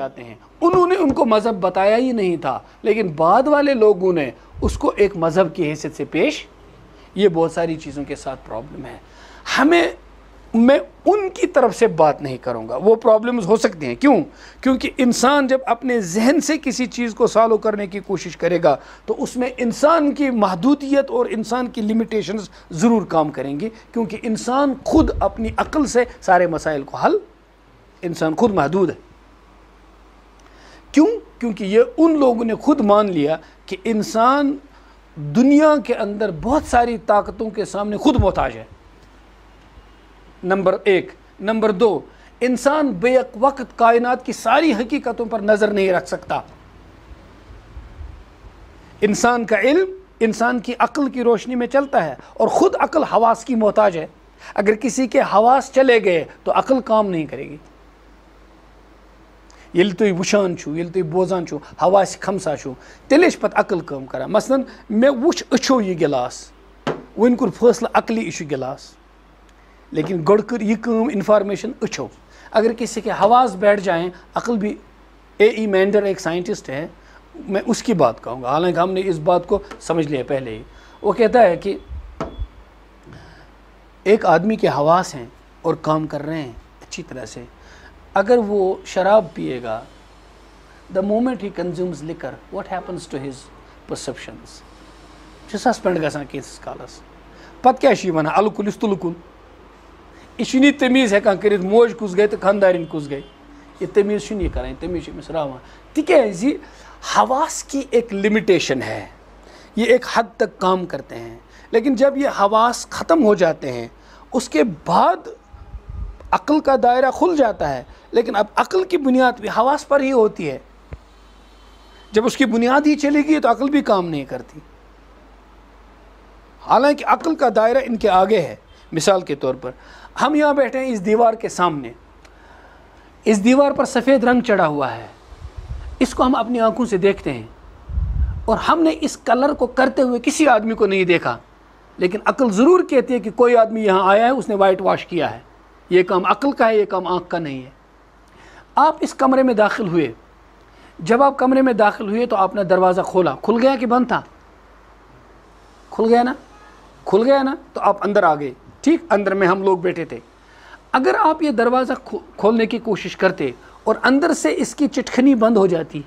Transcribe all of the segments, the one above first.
جاتے ہیں. انہوں نے ان کو مذہب بتایا ہی نہیں تھا, لیکن بعد والے لوگوں نے اس کو ایک مذہب کی حیثیت سے پیش. یہ بہت ساری چیزوں کے ساتھ پرابلم ہے. میں ان کی طرف سے بات نہیں کروں گا, وہ پرابلمز ہو سکتے ہیں. کیوں؟ کیونکہ انسان جب اپنے ذہن سے کسی چیز کو سالو کرنے کی کوشش کرے گا تو اس میں انسان کی محدودیت اور انسان کی لمیٹیشنز ضرور کام کریں گی, کیونکہ انسان خود اپنی عقل سے سارے مسائل کو حل, انسان خود محدود ہے. کیوں؟ کیونکہ یہ ان لوگوں نے خود مان لیا کہ انسان دنیا کے اندر بہت ساری طاقتوں کے سامنے خود محتاج ہے. نمبر 1. نمبر 2, انسان بیک وقت کائنات کی ساری حقیقتوں پر نظر نہیں رکھ سکتا. انسان کا علم انسان کی عقل کی روشنی میں چلتا ہے, اور خود عقل حواس کی محتاج ہے. اگر کسی کے حواس چلے گئے تو عقل کام نہیں کرے گی. یل تھی وشان چھو, یل تھی بوزان چھو, حواس خمسا چھو, تیلے پتہ عقل کام کران. مثلا میں وچ اچھو یہ گلاس, ون کور فیصلہ عقلی یہ گلاس, لیکن گڑ کر یہ کام انفارمیشن اچھو. اگر کسی کے حواس بیٹھ جائیں, عقل بھی, ای مینڈر ایک سائنٹسٹ ہے, میں اس کی بات کہوں گا, حالانکہ ہم نے اس بات کو سمجھ لیا پہلے ہی. وہ کہتا ہے کہ ایک آدمی کے حواس ہیں اور کام کر رہے ہیں اچھی طرح سے. اگر وہ شراب پیے گا, the moment he consumes liquor, what happens to his perceptions? چھِ سسپینڈ گژھان کینٛژھس کالس. پتہٕ کیٛاہ چھِ یہِ وَنان الکُل یُس تُلکُل, یہِ چھُنہٕ یہِ تمیٖز ہٮ۪کان کٔرِتھ موج کُس گٔے تہٕ خانٛدارِنۍ کُس گٔے. یہ تمیٖز چھُنہٕ یہِ کران, یہِ تمیٖز چھِ أمِس راوان. تِکیٛازِ حواس کی ایک لمیٹیشن ہے, یہ ایک حد تک کام کرتے ہیں, لیکن جب یہ حواس ختم ہو جاتے ہیں اس کے بعد عقل کا دائرہ کھل جاتا ہے. لیکن اب عقل کی بنیاد بھی حواس پر ہی ہوتی ہے. جب اس کی بنیاد ہی چلے گی تو عقل بھی کام نہیں کرتی. حالانکہ عقل کا دائرہ ان کے آگے ہے. مثال کے طور پر ہم یہاں بیٹھے ہیں اس دیوار کے سامنے, اس دیوار پر سفید رنگ چڑھا ہوا ہے, اس کو ہم اپنی آنکھوں سے دیکھتے ہیں, اور ہم نے اس کلر کو کرتے ہوئے کسی آدمی کو نہیں دیکھا, لیکن عقل ضرور کہتی ہے کہ کوئی آدمی یہاں آیا ہے, اس نے وائٹ واش کیا ہے. یہ کام عقل کا ہے, یہ کام آنکھ کا نہیں ہے. آپ اس کمرے میں داخل ہوئے, جب آپ کمرے میں داخل ہوئے تو آپ نے دروازہ کھولا, کھل گیا کہ بند تھا؟ کھل گیا نا, کھل گیا نا, تو آپ اندر آ گئے. ٹھیک, اندر میں ہم لوگ بیٹھے تھے. اگر آپ یہ دروازہ کھولنے کی کوشش کرتے اور اندر سے اس کی چٹکنی بند ہو جاتی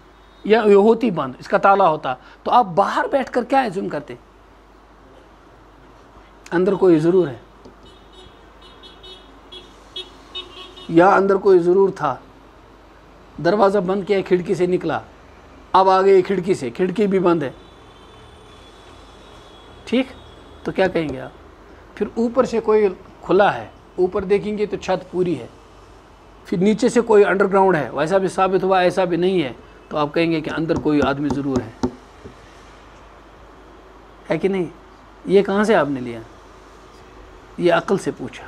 یا یہ ہوتی بند, اس کا تالا ہوتا, تو آپ باہر بیٹھ کر کیا ایزیوم کرتے؟ اندر کوئی ضرور ہے, یا اندر کوئی ضرور تھا. دروازہ بند کیا, کھڑکی سے نکلا, اب آ گئے کھڑکی سے, کھڑکی بھی بند ہے. ٹھیک, تو کیا کہیں گے آپ؟ پھر اوپر سے کوئی کھلا ہے, اوپر دیکھیں گے تو چھت پوری ہے. پھر نیچے سے کوئی انڈر گراؤنڈ ہے, ویسا بھی ثابت ہوا ایسا بھی نہیں ہے, تو آپ کہیں گے کہ اندر کوئی آدمی ضرور ہے کہ نہیں؟ یہ کہاں سے آپ نے لیا؟ یہ عقل سے پوچھا.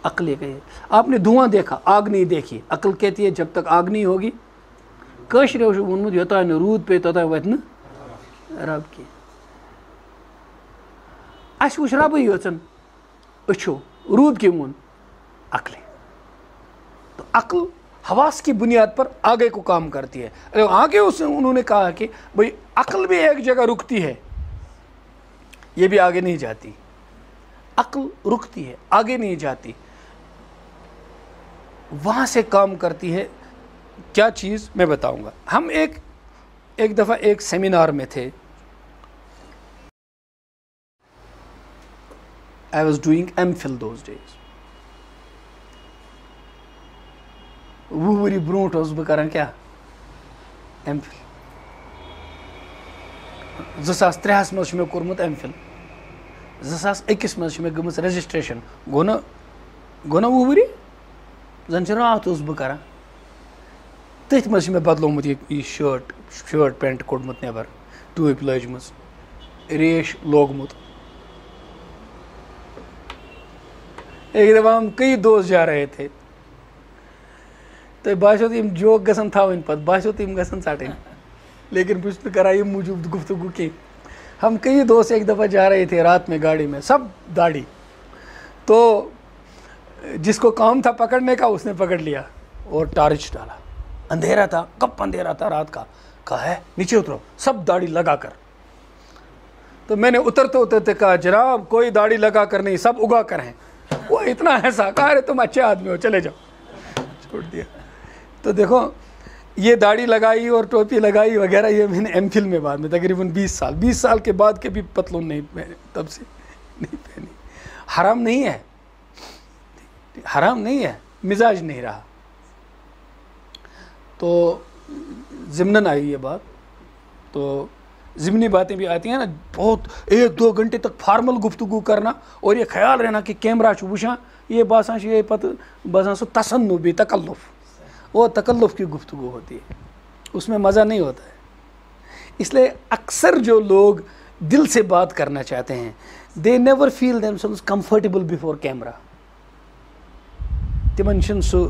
عقل یہ کہے, آپ نے دھواں دیکھا, آگ نہیں دیکھی. عقل کہتی ہے جب تک آگ نہیں ہوگی, کٲشریو چھُ ووٚنمُت یوٚتانۍ نہٕ روٗد پیٚیہِ توٚتانۍ واتہِ نہٕ رب کینٛہہ. اَسہِ وٕچھ ربٕے یٲژَن أچھو, روٗد کٔمۍ ووٚن؟ عقلے. تو عقل حواس کی بنیاد پر آگے کو کام کرتی ہے. آگے انہوں نے کہا کہ بھائی عقل بھی ایک جگہ رکتی ہے, یہ بھی آگے نہیں جاتی. عقل رکتی ہے, آگے نہیں جاتی, وہاں سے کام کرتی ہے. کیا چیز میں بتاؤں گا. ہم ایک دفعہ ایک سیمینار میں تھے. I was doing MPhil those days. وہ ؤری برونٹھ اوسُس بہٕ کران کیٛاہ MPhil. 2003 منٛز چھُ مےٚ کوٚرمُت MPhil. 2001 منٛز چھِ مےٚ گٔمٕژ رجسٹریشن. گوٚو نا 20 ؤری, زن چھِ راتھ اوسُس بہٕ کران. تٔتھۍ منٛز چھِ مےٚ بدلومُت یہِ شٲٹ پینٹ کوٚڑمُت نٮ۪بر, ٹوٗپۍ لٲجمٕژ, ریش لوگمُت. ایک دفعہ ہم کئی دوست جا رہے تھے, تو باسیو تو یِم جوک گژھن تھاوٕنۍ پتہٕ, باسیو تو یِم گژھن ژٹٕنۍ, لیکن بہٕ چھُس نہٕ کران ییٚمہِ موٗجوٗب گفتگو کینٛہہ. ہم کئی دوست ایک دفعہ جا رہے تھے رات میں گاڑی میں, سب داڑھی. تو جس کو کام تھا پکڑنے کا اس نے پکڑ لیا اور ٹارچ ڈالا. اندھیرا تھا، کب اندھیرا تھا رات کا، کہا ہے نیچے اترو سب داڑھی لگا کر. تو میں نے اترتے اترتے کہا جناب کوئی داڑھی لگا کر نہیں، سب اگا کر ہیں. وہ اتنا ایسا کہا ارے تم اچھے آدمی ہو چلے جاؤ، چھوڑ دیا. تو دیکھو یہ داڑھی لگائی اور ٹوپی لگائی وغیرہ یہ میں نے ایم فل میں بعد میں تقریباً 20 سال کے بعد کے بھی پتلون نہیں پہنے، تب سے نہیں پہنی. حرام نہیں ہے، حرام نہیں ہے، مزاج نہیں رہا. تو ضمناً آئی یہ بات. تو ضمنی باتیں بھی آتی ہیں نا، بہت 1-2 گھنٹے تک فارمل گفتگو کرنا اور یہ خیال رہنا کہ کیمرہ چھو وچھاں یہ باساں یہ پتہ باساں سو تصنع تکلف، وہ تکلف کی گفتگو ہوتی ہے، اس میں مزہ نہیں ہوتا ہے. اس لیے اکثر جو لوگ دل سے بات کرنا چاہتے ہیں they never feel themselves comfortable before camera. تمن چھن سو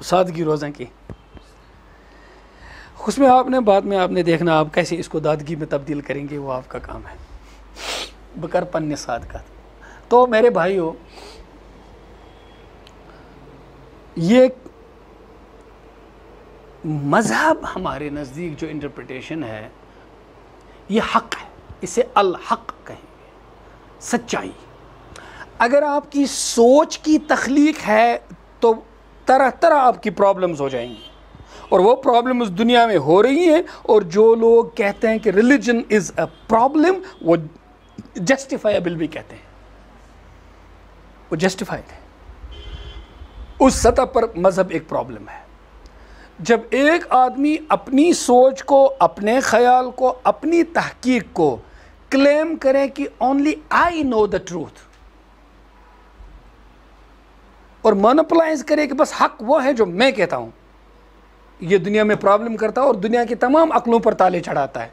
سادگی روزاں کی. اس میں آپ نے بعد میں آپ نے دیکھنا آپ کیسے اس کو دادگی میں تبدیل کریں گے، وہ آپ کا کام ہے. بکر پن صادقات. تو میرے بھائیو یہ مذہب ہمارے نزدیک جو انٹرپریٹیشن ہے یہ حق ہے، اسے الحق کہیں گے، سچائی. اگر آپ کی سوچ کی تخلیق ہے تو طرح طرح آپ کی پرابلمز ہو جائیں گی، اور وہ پرابلمز دنیا میں ہو رہی ہیں. اور جو لوگ کہتے ہیں کہ ریلیجن از اے پرابلم وہ جسٹیفائبل بھی کہتے ہیں، وہ جسٹیفائڈ ہے. اس سطح پر مذہب ایک پرابلم ہے. جب ایک آدمی اپنی سوچ کو، اپنے خیال کو، اپنی تحقیق کو کلیم کرے کہ only I know the truth, اور مونوپلائز کرے کہ بس حق وہ ہے جو میں کہتا ہوں، یہ دنیا میں پرابلم کرتا ہے اور دنیا کی تمام عقلوں پر تالے چڑھاتا ہے.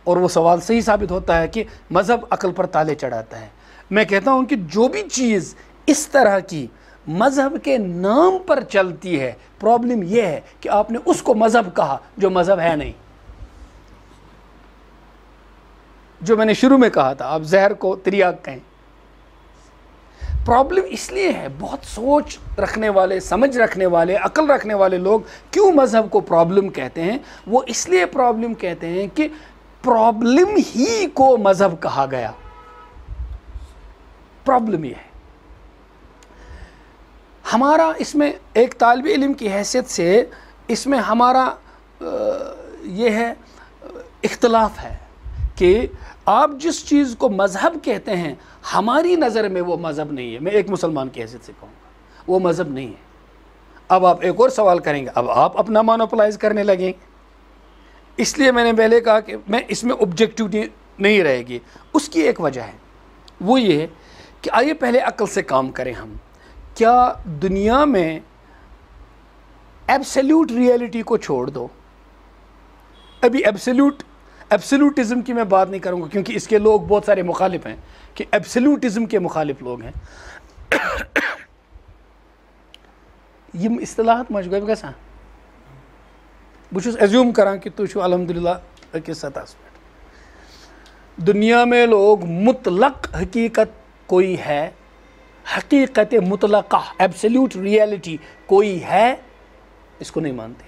اور وہ سوال صحیح ثابت ہوتا ہے کہ مذہب عقل پر تالے چڑھاتا ہے. میں کہتا ہوں کہ جو بھی چیز اس طرح کی مذہب کے نام پر چلتی ہے، پرابلم یہ ہے کہ آپ نے اس کو مذہب کہا جو مذہب ہے نہیں. جو میں نے شروع میں کہا تھا، آپ زہر کو تریاک کہیں. پرابلم اس لیے ہے، بہت سوچ رکھنے والے، سمجھ رکھنے والے، عقل رکھنے والے لوگ کیوں مذہب کو پرابلم کہتے ہیں؟ وہ اس لیے پرابلم کہتے ہیں کہ پرابلم ہی کو مذہب کہا گیا. پرابلم یہ ہے. ہمارا اس میں ایک طالب علم کی حیثیت سے اس میں ہمارا یہ ہے اختلاف ہے کہ آپ جس چیز کو مذہب کہتے ہیں ہماری نظر میں وہ مذہب نہیں ہے. میں ایک مسلمان کی حیثیت سے کہوں گا وہ مذہب نہیں ہے. اب آپ ایک اور سوال کریں گے، اب آپ اپنا مونوپلائز کرنے لگیں. اس لیے میں نے پہلے کہا کہ میں اس میں آبجیکٹیوٹی نہیں رہے گی. اس کی ایک وجہ ہے، وہ یہ ہے کہ آئیے پہلے عقل سے کام کریں. ہم کیا دنیا میں ایبسلیوٹ ریئلٹی کو چھوڑ دو، ابھی ایبسلیوٹزم کی میں بات نہیں کروں گا کیونکہ اس کے لوگ بہت سارے مخالف ہیں کہ ایبسلیوٹزم کے مخالف لوگ ہیں. یہ اصطلاحات مشغول کیسا بچ ایزیوم کران کہ تو چھو الحمدللہ کس سطح پہ دنیا میں لوگ مطلق حقیقت کوئی ہے، حقیقت مطلقہ ایبسلیوٹ ریئلٹی کوئی ہے، اس کو نہیں مانتے.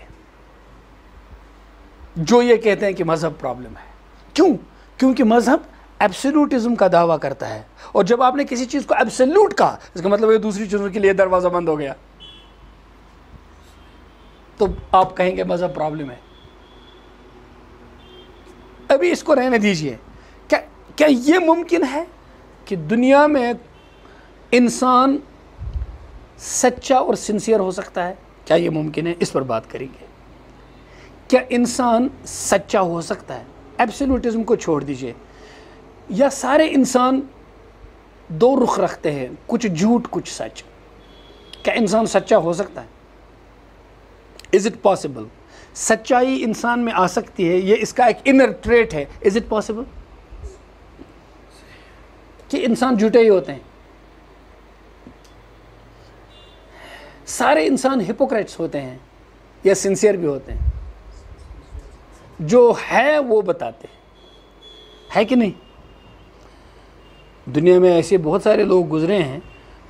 جو یہ کہتے ہیں کہ مذہب پرابلم ہے. کیوں؟ کیونکہ مذہب ایبسلیوٹزم کا دعویٰ کرتا ہے، اور جب آپ نے کسی چیز کو ایبسلیوٹ کہا اس کا مطلب ہے دوسری چیزوں کے لیے دروازہ بند ہو گیا، تو آپ کہیں گے مذہب پرابلم ہے. ابھی اس کو رہنے دیجئے. کیا یہ ممکن ہے کہ دنیا میں انسان سچا اور سنسیئر ہو سکتا ہے؟ کیا یہ ممکن ہے؟ اس پر بات کریں گے. کیا انسان سچا ہو سکتا ہے؟ ایبسلیوٹزم کو چھوڑ دیجئے. یا سارے انسان دو رخ رکھتے ہیں، کچھ جھوٹ کچھ سچ. کیا انسان سچا ہو سکتا ہے؟ Is it possible? سچائی انسان میں آ سکتی ہے، یہ اس کا ایک انر ٹریٹ ہے. از اٹ پاسبل کہ انسان جھوٹے ہی ہوتے ہیں؟ سارے انسان ہپوکریٹس ہوتے ہیں یا سنسیئر بھی ہوتے ہیں؟ جو ہے وہ بتاتے ہیں، ہے کہ نہیں؟ دنیا میں ایسے بہت سارے لوگ گزرے ہیں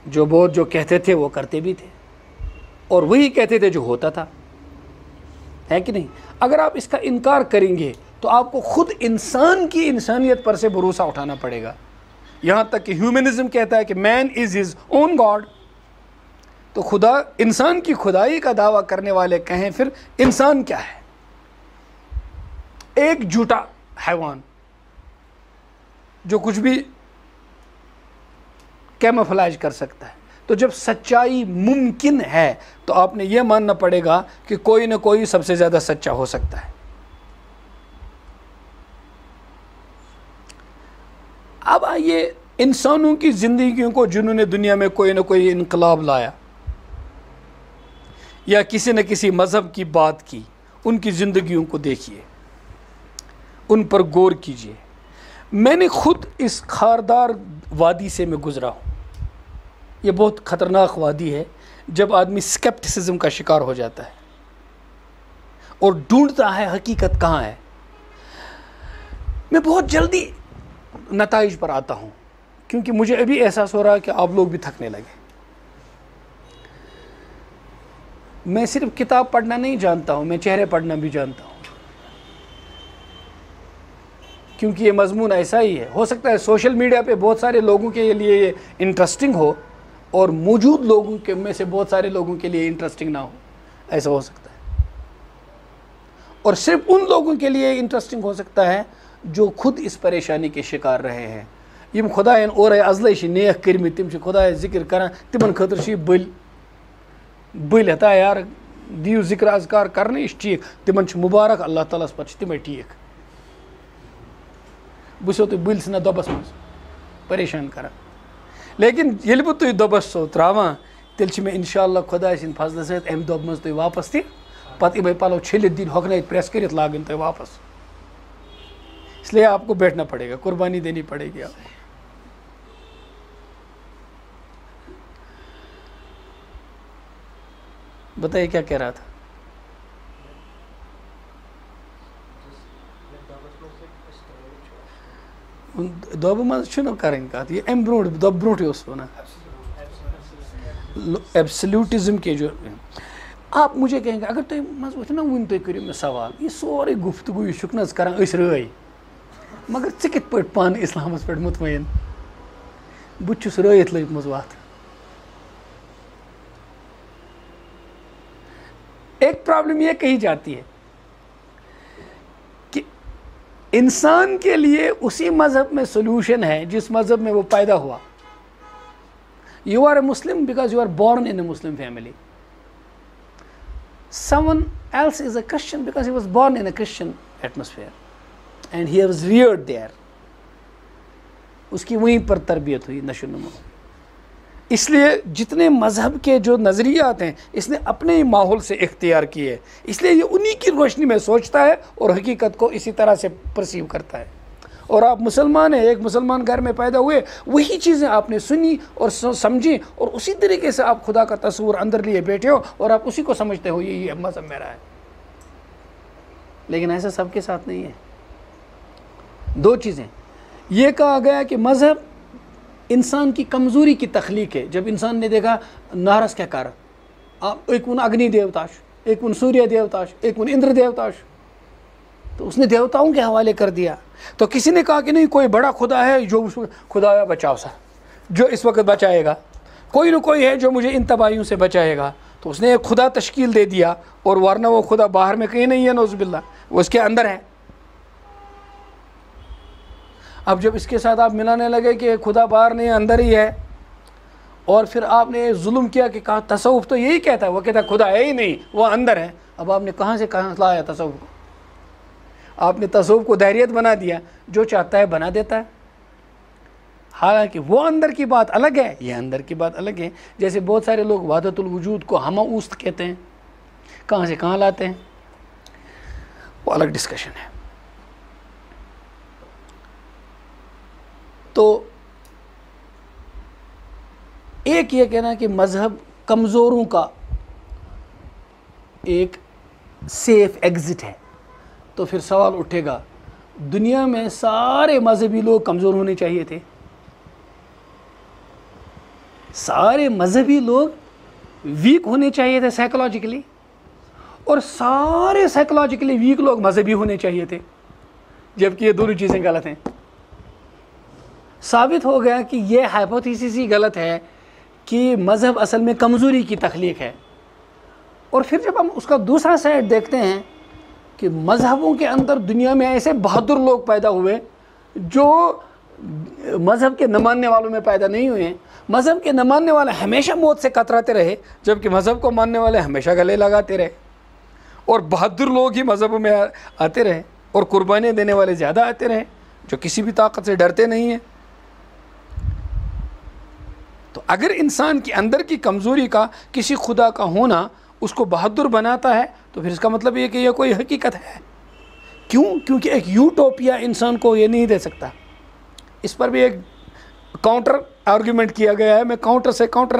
جو کہتے تھے وہ کرتے بھی تھے، اور وہی کہتے تھے جو ہوتا تھا. ہے کہ نہیں؟ اگر آپ اس کا انکار کریں گے تو آپ کو خود انسان کی انسانیت پر سے بھروسہ اٹھانا پڑے گا. یہاں تک کہ ہیومنزم کہتا ہے کہ مین از ہز اون گاڈ. تو خدا انسان کی خدائی کا دعویٰ کرنے والے کہیں پھر انسان کیا ہے؟ ایک جھوٹا حیوان جو کچھ بھی کیموفلاج کر سکتا ہے. تو جب سچائی ممکن ہے تو آپ نے یہ ماننا پڑے گا کہ کوئی نہ کوئی سب سے زیادہ سچا ہو سکتا ہے. اب آئیے انسانوں کی زندگیوں کو جنہوں نے دنیا میں کوئی نہ کوئی انقلاب لایا یا کسی نہ کسی مذہب کی بات کی، ان کی زندگیوں کو دیکھیے، ان پر غور کیجیے. میں نے خود اس خاردار وادی سے میں گزرا ہوں. یہ بہت خطرناک وادی ہے جب آدمی سکیپٹسزم کا شکار ہو جاتا ہے اور ڈھونڈتا ہے حقیقت کہاں ہے. میں بہت جلدی نتائج پر آتا ہوں کیونکہ مجھے ابھی احساس ہو رہا ہے کہ آپ لوگ بھی تھکنے لگے. میں صرف کتاب پڑھنا نہیں جانتا ہوں، میں چہرے پڑھنا بھی جانتا ہوں، کیونکہ یہ مضمون ایسا ہی ہے. ہو سکتا ہے سوشل میڈیا پہ بہت سارے لوگوں کے لیے یہ انٹرسٹنگ ہو اور موجود لوگوں کے میں سے بہت سارے لوگوں کے لیے انٹرسٹنگ نہ ہو، ایسا ہو سکتا ہے. اور صرف ان لوگوں کے لیے انٹرسٹنگ ہو سکتا ہے جو خود اس پریشانی کے شکار رہے ہیں. یم خدایَن اورے ازلے نیک کرمت تم خدای ذکر کران تمن خاطر بل ہتا یار دیو ذکر اذکار کرنے یہ ٹھیک، تمن مبارک اللہ تعالیٰ پتہ تمے ٹھیک. بہ چھسو تھی بل ژھٕنان دۄبس منٛز پریشان کران، لیکن ییٚلہِ بہٕ تُہۍ دۄبس چھُسو ترٛاوان تیٚلہِ چھِ مےٚ اِنشاء اللہ خۄداے سٕنٛدِ فضلہٕ سۭتۍ اَمہِ دۄبہٕ منٛز تُہۍ واپس تہِ پتہٕ یِمے پلو چھٔلِتھ دِنۍ ہۄکھنٲیِتھ پریس کٔرِتھ لاگٕنۍ تۄہہِ واپس. اس لیے آپ کو بیٹھنا پڑے گا، قربانی دینی پڑے گی آپ کو. بتائیے کیا کہہ رہا تھا؟ دۄبہٕ منٛز چھُنہٕ کَرٕنۍ کَتھ، یہ اَمہِ برونٛٹھ دۄبہٕ برونٛٹھٕے اوس وَنان ایبسلیوٹزم کے جو. آپ مجھے کہیں گے اگر تُہۍ منٛز وٕچھو نا وٕنۍ تُہۍ کٔرِو مےٚ سوال، یہِ سورُے گفتگو یہِ چھُکھ نہٕ حظ کَران أسۍ رٲے، مگر ژٕ کِتھ پٲٹھۍ پانہٕ اِسلامَس پٮ۪ٹھ مطمعین؟ بہٕ تہِ چھُس رٲیِتھ لٔجمٕژ وَتھ. ایک پرابلم یہ کہی جاتی ہے کہ انسان کے لیے اسی مذہب میں سولوشن ہے جس مذہب میں وہ پیدا ہوا. You are a Muslim because you are born in a Muslim family. Someone else is a Christian because he was born in a Christian atmosphere and he was reared there. اس کی وہیں پر تربیت ہوئی، نشو نما. اس لیے جتنے مذہب کے جو نظریات ہیں اس نے اپنے ہی ماحول سے اختیار کیے، اس لیے یہ انہی کی روشنی میں سوچتا ہے اور حقیقت کو اسی طرح سے پرسیو کرتا ہے. اور آپ مسلمان ہیں، ایک مسلمان گھر میں پیدا ہوئے، وہی چیزیں آپ نے سنی اور سمجھی اور اسی طریقے سے آپ خدا کا تصور اندر لیے بیٹھے ہو اور آپ اسی کو سمجھتے ہو یہ مذہب میرا ہے. لیکن ایسا سب کے ساتھ نہیں ہے. دو چیزیں یہ کہا گیا کہ مذہب انسان کی کمزوری کی تخلیق ہے. جب انسان نے دیکھا نارس کیا کر ایک ون اگنی دیوتاش، ایک ون سوریہ دیوتاش، ایک ون اندر دیوتاش، تو اس نے دیوتاؤں کے حوالے کر دیا. تو کسی نے کہا کہ نہیں کوئی بڑا خدا ہے جو خدایا بچاؤ سا جو اس وقت بچائے گا، کوئی نہ کوئی ہے جو مجھے ان تباہیوں سے بچائے گا. تو اس نے ایک خدا تشکیل دے دیا اور ورنہ وہ خدا باہر میں کہیں نہیں ہے، نعوذ باللہ وہ اس کے اندر ہے. اب جب اس کے ساتھ آپ ملانے لگے کہ خدا باہر نہیں اندر ہی ہے اور پھر آپ نے ظلم کیا کہ کہا تصوف تو یہی کہتا ہے، وہ کہتا ہے خدا ہے ہی نہیں وہ اندر ہے. اب آپ نے کہاں سے کہاں لایا تصوف کو؟ آپ نے تصوف کو دائریت بنا دیا، جو چاہتا ہے بنا دیتا ہے. حالانکہ وہ اندر کی بات الگ ہے، یہ اندر کی بات الگ ہے. جیسے بہت سارے لوگ وحدت الوجود کو ہمہ اوست کہتے ہیں، کہاں سے کہاں لاتے ہیں وہ الگ ڈسکشن ہے. تو ایک یہ کہنا کہ مذہب کمزوروں کا ایک سیف ایگزٹ ہے، تو پھر سوال اٹھے گا دنیا میں سارے مذہبی لوگ کمزور ہونے چاہیے تھے؟ سارے مذہبی لوگ ویک ہونے چاہیے تھے سائیکولوجیکلی؟ اور سارے سائیکولوجیکلی ویک لوگ مذہبی ہونے چاہیے تھے، جبکہ یہ دونوں چیزیں غلط ہیں۔ ثابت ہو گیا کہ یہ ہائپوتھیسس ہی غلط ہے کہ مذہب اصل میں کمزوری کی تخلیق ہے۔ اور پھر جب ہم اس کا دوسرا سائڈ دیکھتے ہیں کہ مذہبوں کے اندر دنیا میں ایسے بہادر لوگ پیدا ہوئے جو مذہب کے نہ ماننے والوں میں پیدا نہیں ہوئے ہیں۔ مذہب کے نہ ماننے والے ہمیشہ موت سے کتراتے رہے، جبکہ مذہب کو ماننے والے ہمیشہ گلے لگاتے رہے، اور بہادر لوگ ہی مذہب میں آتے رہے، اور قربانیاں دینے والے زیادہ آتے رہے جو کسی بھی طاقت سے ڈرتے نہیں ہیں۔ تو اگر انسان کے اندر کی کمزوری کا کسی خدا کا ہونا اس کو بہادر بناتا ہے تو پھر اس کا مطلب یہ کہ یہ کوئی حقیقت ہے۔ کیوں؟ کیونکہ ایک یوٹوپیا انسان کو یہ نہیں دے سکتا۔ اس پر بھی ایک کاؤنٹر آرگیومنٹ کیا گیا ہے، میں کاؤنٹر سے کاؤنٹر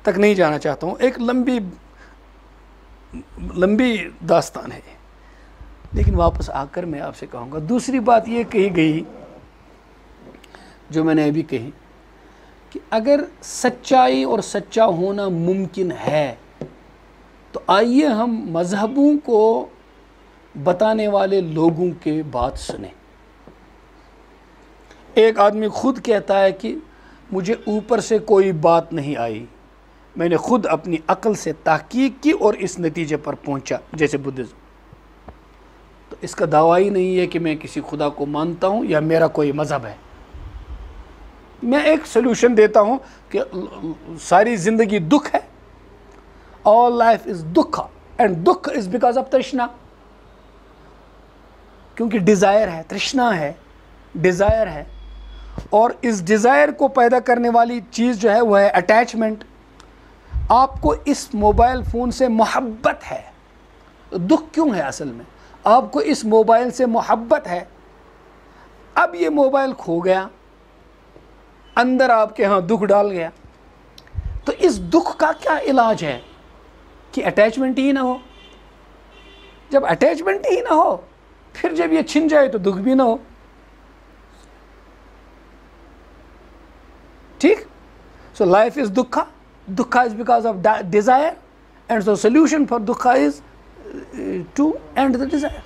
تک نہیں جانا چاہتا ہوں، ایک لمبی داستان ہے، لیکن واپس آ کر میں آپ سے کہوں گا دوسری بات یہ کہی گئی جو میں نے ابھی کہی کہ اگر سچائی اور سچا ہونا ممکن ہے تو آئیے ہم مذہبوں کو بتانے والے لوگوں کے بات سنیں۔ ایک آدمی خود کہتا ہے کہ مجھے اوپر سے کوئی بات نہیں آئی، میں نے خود اپنی عقل سے تحقیق کی اور اس نتیجے پر پہنچا، جیسے بدھزم۔ تو اس کا دعویٰ ہی نہیں ہے کہ میں کسی خدا کو مانتا ہوں یا میرا کوئی مذہب ہے۔ میں ایک سلوشن دیتا ہوں کہ ساری زندگی دکھ ہے، all life is دکھا، and دکھ is because of ترشنا، کیونکہ ڈیزائر ہے، ترشنا ہے، ڈیزائر ہے، اور اس ڈیزائر کو پیدا کرنے والی چیز جو ہے وہ ہے اٹیچمنٹ۔ آپ کو اس موبائل فون سے محبت ہے، دکھ کیوں ہے؟ اصل میں آپ کو اس موبائل سے محبت ہے، اب یہ موبائل کھو گیا، اندر آپ کے ہاں دکھ ڈال گیا، تو اس دکھ کا کیا علاج ہے کہ اٹیچمنٹ ہی نہ ہو۔ جب اٹیچمنٹ ہی نہ ہو پھر جب یہ چھن جائے تو دکھ بھی نہ ہو، ٹھیک؟ So life is dukkha, dukkha is because of desire, and so solution for dukkha is to end the desire.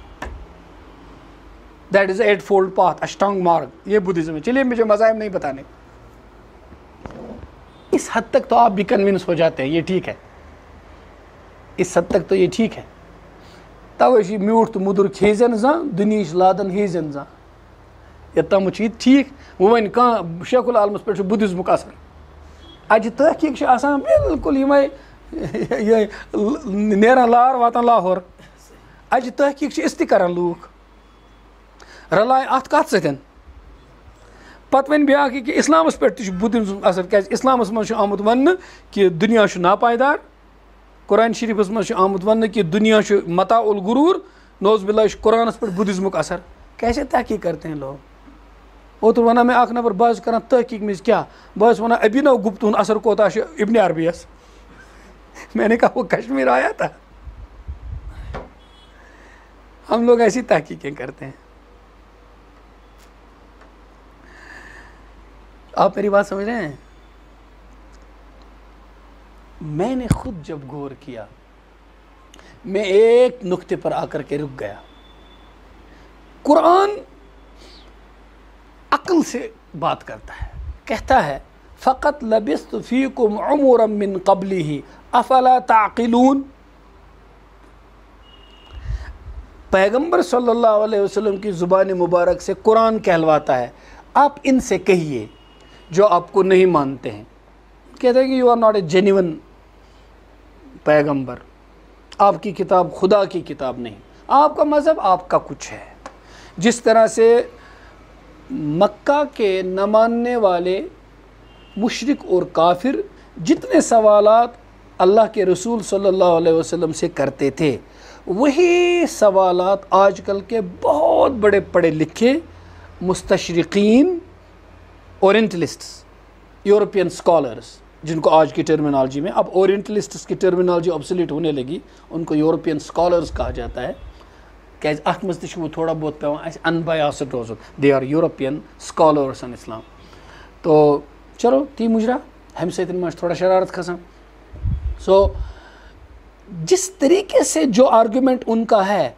That is eight fold path, Ashtang Marg, یہ بدھزم ہے۔ چلیے مجھے مذاہب نہیں بتانے، اس حد تک تو آپ بھی کنونس ہو جاتے ہیں، یہ ٹھیک ہے، اس حد تک تو یہ ٹھیک ہے۔ توے میوٹ تو مدر کھیزن زان دنیش لادن ہیزن زان، یوتام ٹھیک۔ ون کان شیخ العالمس پہ بدھزمک اثر، اجہ تحقیق آسان بالکل یمے نیران لار واتان لاہور، اجہ تحقیق اس تہ کران لوک رلائے ات کت ستن۔ پتہ ون بیاکھ کہ اسلامس پہ بدھزم اثر، کیاز اسلامس مز آمت ون کہ دنیا ناپائیدار، قرآن شریفس مز آمت ون کہ دنیا متاع الغرور، نوز باللہ قرآنس پہ بدھزمک اثر۔ کیسے تحقیق کرتے ہیں لوگ؟ اوتر ونان میں اخ نفر بہت کران تحقیق مز کیا، بہت ونان ابھینو گپت ہند اثر کوتا ابن عربیس۔ میں نے کہا وہ کشمیر آیا تھا۔ ہم لوگ ایسی تحقیقیں کرتے ہیں۔ آپ میری بات سمجھ رہے ہیں؟ میں نے خود جب غور کیا، میں ایک نقطے پر آ کر کے رک گیا۔ قرآن عقل سے بات کرتا ہے، کہتا ہے فقط لبثت فیکم عمرا من قبلہ افلا تعقلون۔ پیغمبر صلی اللہ علیہ وسلم کی زبان مبارک سے قرآن کہلواتا ہے، آپ ان سے کہیے جو آپ کو نہیں مانتے ہیں، کہتے ہیں کہ you are not a genuine پیغمبر، آپ کی کتاب خدا کی کتاب نہیں، آپ کا مذہب آپ کا کچھ ہے۔ جس طرح سے مکہ کے نہ ماننے والے مشرک اور کافر جتنے سوالات اللہ کے رسول صلی اللہ علیہ وسلم سے کرتے تھے، وہی سوالات آج کل کے بہت بڑے پڑھے لکھے مستشرقین، اورینٹلسٹس، یورپین اسکالرس، جن کو آج کی ٹرمینالوجی میں، اب اورینٹلسٹس کی ٹرمینالوجی آبسلیٹ ہونے لگی، ان کو یورپین اسکالرس کہا جاتا ہے، کیازِ اتھ مز تہ وہ تھوڑا بہت پیوان اسہ انبیاسڈ روزن، دے آر یورپین اسکالرس ان اسلام۔ تو چلو تی مجرا ہمہ سۭتۍ ما تھوڑا شرارت کھسان۔ سو جس طریقے سے جو آرگومنٹ ان کا ہے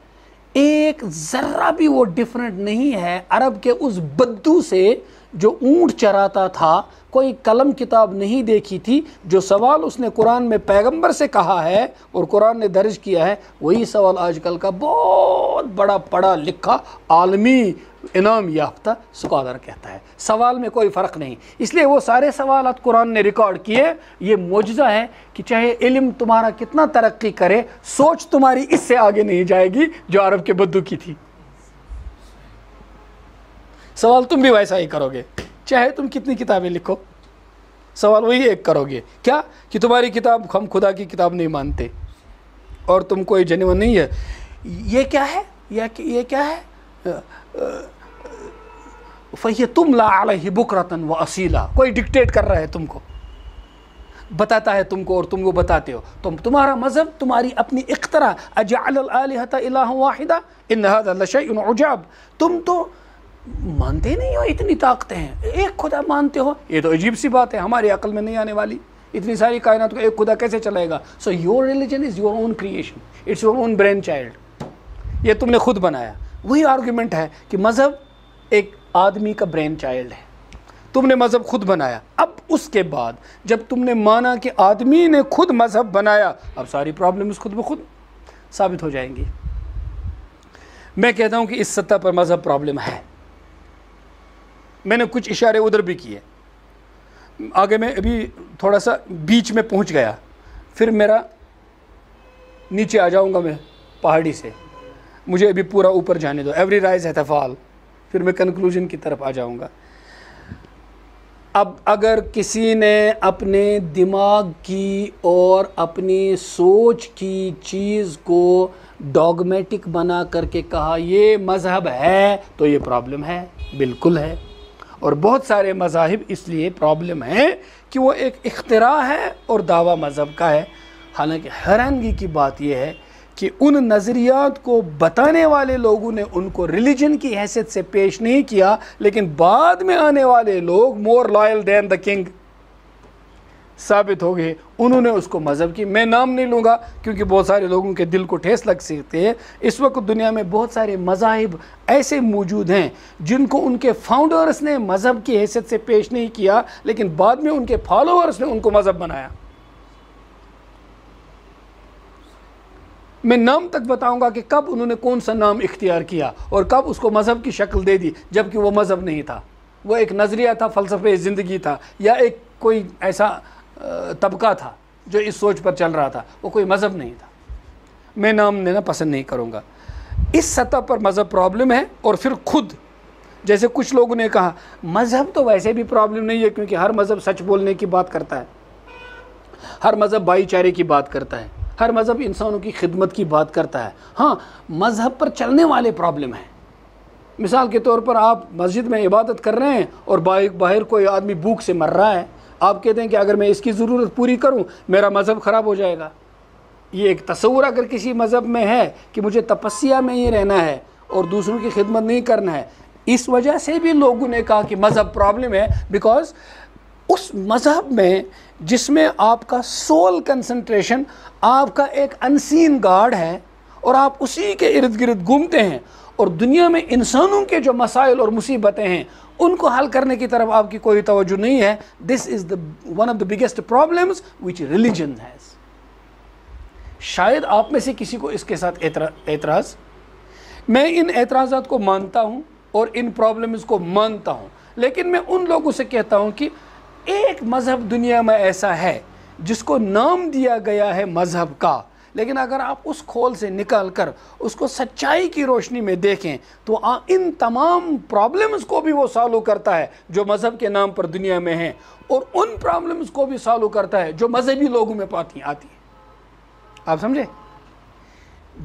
ایک ذرہ بھی وہ ڈیفرنٹ نہیں ہے عرب کے اس بدو سے جو اونٹ چراتا تھا، کوئی قلم کتاب نہیں دیکھی تھی، جو سوال اس نے قرآن میں پیغمبر سے کہا ہے اور قرآن نے درج کیا ہے، وہی سوال آج کل کا بہت بڑا پڑھا لکھا عالمی انعام یافتہ سکالر کہتا ہے۔ سوال میں کوئی فرق نہیں، اس لیے وہ سارے سوالات قرآن نے ریکارڈ کیے۔ یہ معجزہ ہے کہ چاہے علم تمہارا کتنا ترقی کرے، سوچ تمہاری اس سے آگے نہیں جائے گی جو عرب کے بدو کی تھی۔ سوال تم بھی ویسا ہی کرو گے، چاہے تم کتنی کتابیں لکھو، سوال وہی ایک کرو گے، کیا کہ تمہاری کتاب ہم خدا کی کتاب نہیں مانتے اور تم کوئی جینوین نہیں ہے۔ یہ کیا ہے؟ یہ کیا ہے؟ فَهِيَ تُمْلَى عَلَيْهِ بُكْرَةً وَأَصِيلًا، کوئی ڈکٹیٹ کر رہا ہے تم کو، بتاتا ہے تم کو اور تم کو بتاتے ہو۔ تمہارا مذہب تمہاری اپنی اختراع، اجعل الآلہۃ الہا واحدہ ان ھذا لشیء عجاب، تم تو مانتے نہیں ہو، اتنی طاقتیں ہیں، ایک خدا مانتے ہو، یہ تو عجیب سی بات ہے، ہماری عقل میں نہیں آنے والی، اتنی ساری کائنات کو ایک خدا کیسے چلائے گا؟ So your religion is your own creation, it's your own brainchild, یہ تم نے خود بنایا۔ وہی آرگومنٹ ہے کہ مذہب ایک آدمی کا برین چائلڈ ہے، تم نے مذہب خود بنایا۔ اب اس کے بعد جب تم نے مانا کہ آدمی نے خود مذہب بنایا، اب ساری پرابلمز خود بخود ثابت ہو جائیں گی۔ میں کہتا ہوں کہ اس سطح پر مذہب پرابلم ہے، میں نے کچھ اشارے ادھر بھی کیے، آگے میں ابھی تھوڑا سا بیچ میں پہنچ گیا، پھر میرا نیچے آ جاؤں گا میں پہاڑی سے، مجھے ابھی پورا اوپر جانے دو، ایوری رائز ہیتھ اے فال، پھر میں کنکلوژن کی طرف آ جاؤں گا۔ اب اگر کسی نے اپنے دماغ کی اور اپنی سوچ کی چیز کو ڈاگمیٹک بنا کر کے کہا یہ مذہب ہے تو یہ پرابلم ہے، بالکل ہے۔ اور بہت سارے مذاہب اس لیے پرابلم ہیں کہ وہ ایک اختراع ہے اور دعویٰ مذہب کا ہے۔ حالانکہ حیرانگی کی بات یہ ہے کہ ان نظریات کو بتانے والے لوگوں نے ان کو ریلیجن کی حیثیت سے پیش نہیں کیا، لیکن بعد میں آنے والے لوگ مور لائل دین دا کنگ ثابت ہو گئے، انہوں نے اس کو مذہب کی۔ میں نام نہیں لوں گا کیونکہ بہت سارے لوگوں کے دل کو ٹھیس لگ سکتے ہیں۔ اس وقت دنیا میں بہت سارے مذاہب ایسے موجود ہیں جن کو ان کے فاؤنڈرز نے مذہب کی حیثیت سے پیش نہیں کیا، لیکن بعد میں ان کے فالوورز نے ان کو مذہب بنایا۔ میں نام تک بتاؤں گا کہ کب انہوں نے کون سا نام اختیار کیا اور کب اس کو مذہب کی شکل دے دی، جبکہ وہ مذہب نہیں تھا، وہ ایک نظریہ تھا، فلسفہ زندگی تھا، یا ایک کوئی ایسا طبقہ تھا جو اس سوچ پر چل رہا تھا، وہ کوئی مذہب نہیں تھا۔ میں نام لینا پسند نہیں کروں گا۔ اس سطح پر مذہب پرابلم ہے۔ اور پھر خود جیسے کچھ لوگوں نے کہا مذہب تو ویسے بھی پرابلم نہیں ہے کیونکہ ہر مذہب سچ بولنے کی بات کرتا ہے، ہر مذہب بھائی چارے کی بات کرتا ہے، ہر مذہب انسانوں کی خدمت کی بات کرتا ہے۔ ہاں، مذہب پر چلنے والے پرابلم ہیں۔ مثال کے طور پر آپ مسجد میں عبادت کر رہے ہیں اور باہر کوئی آدمی بھوک سے مر رہا ہے، آپ کہتے ہیں کہ اگر میں اس کی ضرورت پوری کروں میرا مذہب خراب ہو جائے گا۔ یہ ایک تصور اگر کسی مذہب میں ہے کہ مجھے تپسیا میں ہی رہنا ہے اور دوسروں کی خدمت نہیں کرنا ہے، اس وجہ سے بھی لوگوں نے کہا کہ مذہب پرابلم ہے، بیکاز اس مذہب میں جس میں آپ کا سول کنسنٹریشن آپ کا ایک انسین گاڈ ہے اور آپ اسی کے ارد گرد گھومتے ہیں، اور دنیا میں انسانوں کے جو مسائل اور مصیبتیں ہیں ان کو حل کرنے کی طرف آپ کی کوئی توجہ نہیں ہے۔ This is one of the biggest problems which religion has. شاید آپ میں سے کسی کو اس کے ساتھ اعتراض، میں ان اعتراضات کو مانتا ہوں اور ان پرابلمز کو مانتا ہوں، لیکن میں ان لوگوں سے کہتا ہوں کہ ایک مذہب دنیا میں ایسا ہے جس کو نام دیا گیا ہے مذہب کا، لیکن اگر آپ اس کھول سے نکال کر اس کو سچائی کی روشنی میں دیکھیں تو ان تمام پرابلمز کو بھی وہ سالو کرتا ہے جو مذہب کے نام پر دنیا میں ہیں، اور ان پرابلمز کو بھی سالو کرتا ہے جو مذہبی لوگوں میں آتی ہیں۔ آپ سمجھے؟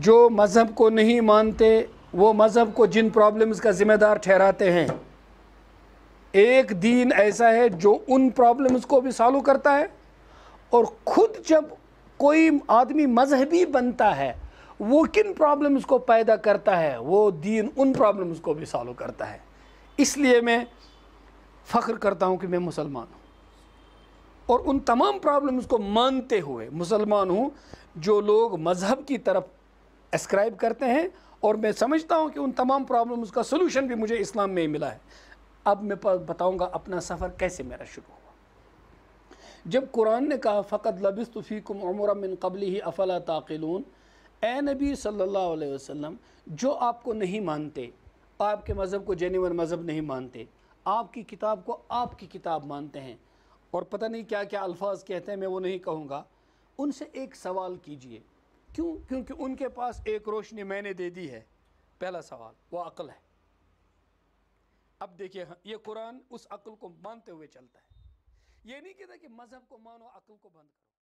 جو مذہب کو نہیں مانتے وہ مذہب کو جن پرابلمز کا ذمہ دار ٹھہراتے ہیں، ایک دین ایسا ہے جو ان پرابلمز کو بھی سالو کرتا ہے، اور خود جب کوئی آدمی مذہبی بنتا ہے وہ کن پرابلمز کو پیدا کرتا ہے، وہ دین ان پرابلمز کو بھی سالو کرتا ہے۔ اس لیے میں فخر کرتا ہوں کہ میں مسلمان ہوں۔ اور ان تمام پرابلمز کو مانتے ہوئے مسلمان ہوں جو لوگ مذہب کی طرف اسکرائب کرتے ہیں، اور میں سمجھتا ہوں کہ ان تمام پرابلمز کا سلوشن بھی مجھے اسلام میں ہی ملا ہے۔ اب میں بتاؤں گا اپنا سفر کیسے میرا شروع ہوا۔ جب قرآن نے کہا فَقَدْ لَبِثْتُ فِيكُمْ عُمُرًا مِّن قَبْلِهِ افلا تعقلون، اے نبی صلی اللہ علیہ وسلم، جو آپ کو نہیں مانتے، آپ کے مذہب کو جینیون مذہب نہیں مانتے، آپ کی کتاب کو آپ کی کتاب مانتے ہیں، اور پتہ نہیں کیا کیا الفاظ کہتے ہیں، میں وہ نہیں کہوں گا، ان سے ایک سوال کیجئے۔ کیوں؟ کیونکہ ان کے پاس ایک روشنی میں نے دے دی ہے۔ پہلا سوال وہ عقل ہے۔ اب دیکھیے یہ قرآن اس عقل کو مانتے ہوئے چلتا ہے، یہ نہیں کہتا کہ مذہب کو مانو عقل کو بند کرو۔